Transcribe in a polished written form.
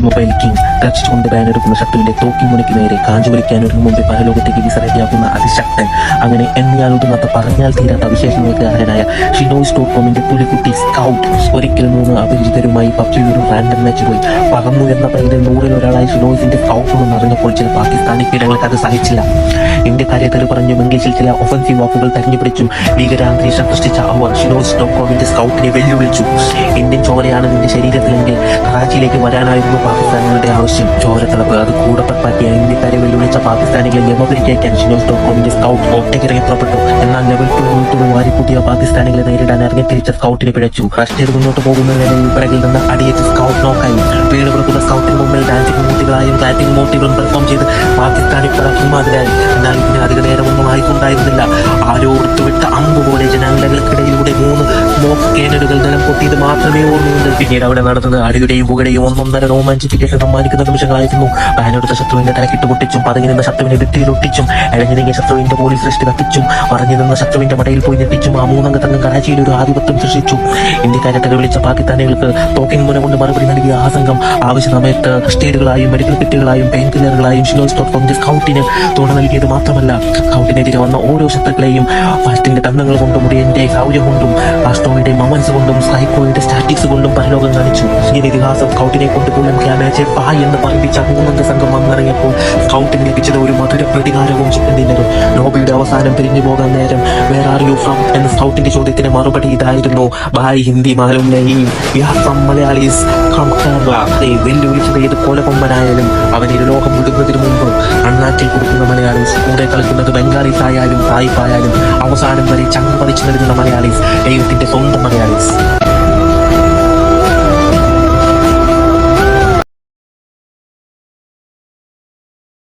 Mobile king തച്ചുകൊണ്ട് ബാനെടുക്കുന്ന ശത്രുവിന്റെ തോക്കി മുനയ്ക്ക് നേരെ കാഞ്ചുവലിക്കാൻ ഒരു മുമ്പേ പരലോകത്തേക്ക് വിസ റെഡിയാക്കുന്ന അതിശക്തൻ. അങ്ങനെ എണ്ണിയാൽ ഒതുങ്ങാത്ത പറഞ്ഞാൽ തീരാത്ത വിശേഷങ്ങൾക്ക് അർഹനായ ഷിനോയ്.comന്റെ പുലിക്കുട്ടി സ്കൗട്ട് ഒരിക്കൽ 3 അപരിചിതരുമായി പബ്ജിയിൽ ഒരു റാൻഡം മാച്ച് പോയി. പറന്നു എന്ന പേരിൽ 100-ൽ ഒരാളായി ഷിനോയ്സിന്റെ സ്കൗട്ട് അറിഞ്ഞപ്പോൾ ചില പാകിസ്ഥാനി പീഡകൾക്ക് അത് സഹിച്ചില്ല. ഇന്ത്യക്കാരെ തെറി പറഞ്ഞും ഇംഗ്ലീഷിൽ ചില ഒഫൻസീവ് വാക്കുകൾ തെരഞ്ഞുപിടിച്ചും ഭീകരാന്തരീക്ഷം സൃഷ്ടിച്ച അവർ ഷിനോയ്.comന്റെ സ്കൗട്ടിനെ വെല്ലുവിളിച്ചു. ഇന്ത്യൻ ചോരയാണ് നിന്റെ ശരീരത്തിലെങ്കിൽ കറാച്ചിയിലേക്ക് വരാനായിരുന്നു പാകിസ്ഥാനികളുടെ ആവശ്യം. ചോരത്തിളപ്പ് അത് കൂടപ്പറപ്പാക്കിയ ഇന്ത്യക്കാരെ വെല്ലുവിളിച്ച പാകിസ്ഥാനികളെ യമപരിക്കേക്കാൻ ഷിനോയ്.comന്റെ സ്കൗട്ട് ഒറ്റയ്ക്കിറങ്ങി പുറപ്പെട്ടു. എന്നാൽ ലെവൽ 2 വാരിക്കൂട്ടിയ പാകിസ്ഥാനികളെ നേരിടാൻ ഇറങ്ങിത്തിരിച്ച സ്കൗട്ടിനെ പിഴച്ചു. റഷ് ചെയ്ത് മുന്നോട്ട് പോകുന്നതിനിടയിൽ പിറകിൽ നിന്ന് അടിയേറ്റ് സ്കൗട്ട് നോക്കായി. വീട് പുറത്തുള്ള സ്കൗട്ടിന് മുമ്പിൽ ഡാൻസിംഗ് മൂർത്തികളായും ക്ലാപ്പിംഗ് മൂർത്തികളും പെർഫോം ചെയ്ത് പാകിസ്ഥാനി പിറക്കുമാതിരായി. എന്നാൽ ഇതിന് അധിക നേരമൊന്നും ആയിട്ടുണ്ടായിരുന്നില്ല. ആരോ വൃത്തുവിട്ട അമ്പ് പോലെ ജനാലകൾക്കിടയിലൂടെ 3 സ്മോക്ക് സ്കാനറുകൾ നിലം പൊട്ടിയത് മാത്രമേ ഓർമ്മയുണ്ട്. പിന്നീട് അവിടെ നടന്നത് അടിയുടെയും പുകയുടെയും ഒന്നൊന്നര റോമാഞ്ചിഫിക്കേഷൻ സമ്മാനിക്കുന്ന നിമിഷങ്ങളായിരുന്നു. ബാനെടുത്ത ശത്രുവിന്റെ തലക്കിട്ട് പൊട്ടിച്ചും പതുങ്ങി നിന്ന ശത്രുവിനെ ഭിത്തിയിലൊട്ടിച്ചും ഇഴഞ്ഞു നീങ്ങിയ ശത്രുവിന്റെ പോലീസ് ദൃഷ്ടി കത്തിച്ചും പറഞ്ഞു നിന്ന ശത്രുവിന്റെ മടയിൽ പോയി ഞെട്ടിച്ചും ആ 3 അംഗ സംഘം കറാച്ചിയിൽ ഒരു ആധിപത്യം സൃഷ്ടിച്ചു. ഇന്ത്യക്കാരെ തെളിവിളിച്ച പാകിസ്ഥാനികൾക്ക് തോക്കിംഗ് മുന കൊണ്ട് മറുപടി നൽകിയ ആ സംഘം ആവശ്യ സമയത്ത് സ്റ്റേഡുകളായും മെഡിക്കൽ കിറ്റുകളായും പെയിൻ കില്ലറുകളായും ഷിനോയ്.comന്റെ സ്കൗട്ടിന് തുണ നൽകിയത് മാത്രമല്ല, സ്കൗട്ടിനെതിരെ വന്ന ഓരോ ശത്രുക്കളെയും ഫാസ്റ്റിന്റെ തന്ത്രങ്ങൾ കൊണ്ടും മുടിയന്റെ ശൗര്യം കൊണ്ടും ആസ്ട്രോയുടെ മൊമൻസ് കൊണ്ടും സൈക്കോയുടെ സ്റ്റാറ്റിക്സ് കൊണ്ടും പരലോകം കാണിച്ചു. ഈ ഇതിഹാസം സ്കൗട്ടിനെ കൊണ്ട് പോലും ക്യാമേജ് പായ് എന്ന് പറയിപ്പിച്ച 3 അംഗ സംഘം വന്നിറങ്ങിയപ്പോൾ സ്കൗട്ടിന് ലഭിച്ചത് ഒരു മധുര പ്രതികാരവും ചിക്കൻ ഡിന്നറും. ലോബിയുടെ അവസാനം പിരിഞ്ഞു പോകാൻ നേരം വേർ ആർ യു ഫ്രം എന്ന സ്കൗട്ടിന്റെ ചോദ്യത്തിന് മറുപടി ഇതായിരുന്നു: ബായ് ഹിന്ദി മാലും നഹീ, we are from Malayalees from Kerala. വെല്ലുവിളിച്ചത് ഏത് കൊലകൊമ്പനായാലും അവൻ ഇരുലോകം വിടുന്നതിന് മുമ്പ് അണ്ണാറ്റിൽ കൊടുക്കുന്ന മലയാളീസ്, കൂടെ കളിക്കുന്നത് ബംഗാളീസ് ആയാലും തായ്പായാലും അവസാനം വരെ ചങ്ങ് പറിച്ചു നൽകുന്ന മലയാളീസ്, ദൈവത്തിന്റെ സ്വന്തം മലയാളീസ്.